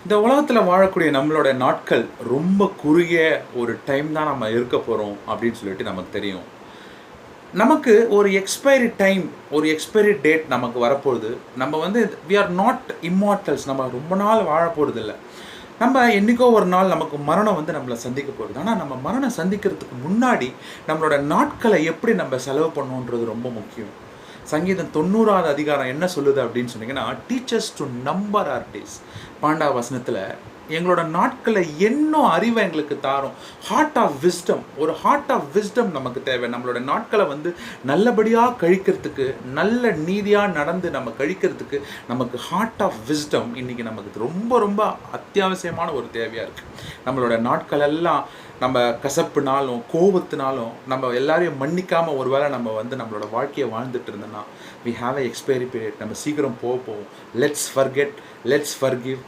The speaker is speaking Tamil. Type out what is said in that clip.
இந்த உலகத்தில் வாழக்கூடிய நம்மளோட நாட்கள் ரொம்ப குறுகிய ஒரு டைம் தான் நம்ம இருக்க போகிறோம் அப்படின்னு சொல்லிட்டு நமக்கு தெரியும். நமக்கு ஒரு எக்ஸ்பைரி டைம், ஒரு எக்ஸ்பைரி டேட் நமக்கு வரப்போகுது. நம்ம வந்து வி ஆர் நாட் இம்மார்டல்ஸ். நம்ம ரொம்ப நாள் வாழ போகிறது இல்லை. நம்ம என்றைக்கோ ஒரு நாள் நமக்கு மரணம் வந்து நம்மளை சந்திக்க போகிறது. ஆனால் நம்ம மரணம் சந்திக்கிறதுக்கு முன்னாடி நம்மளோட நாட்களை எப்படி நம்ம செலவு பண்ணணுன்றது ரொம்ப முக்கியம். சங்கீதம் 90வது அதிகாரம் என்ன சொல்லுது அப்படின்னு சொன்னீங்கன்னா, teach us to number our days. 12வது வசனத்தில் எங்களோட நாட்களை இன்னும் அறிவை எங்களுக்கு தாரும். ஹார்ட் ஆஃப் விஸ்டம், ஒரு ஹார்ட் ஆஃப் விஸ்டம் நமக்கு தேவை. நம்மளோட நாட்களை வந்து நல்லபடியாக கழிக்கிறதுக்கு, நல்ல நீதியாக நடந்து நம்ம கழிக்கிறதுக்கு நமக்கு ஹார்ட் ஆஃப் விஸ்டம் இன்றைக்கி நமக்கு ரொம்ப ரொம்ப அத்தியாவசியமான ஒரு தேவையாக இருக்குது. நம்மளோட நாட்கள் எல்லாம் நம்ம கசப்புனாலும் கோபத்தினாலும் நம்ம எல்லாரையும் மன்னிக்காமல் ஒரு வேளை நம்ம வந்து நம்மளோட வாழ்க்கையை வாழ்ந்துட்டு இருந்தோம்னா, we have a expiry period. நம்ம சீக்கிரம் போவோம். Let's forget, let's forgive.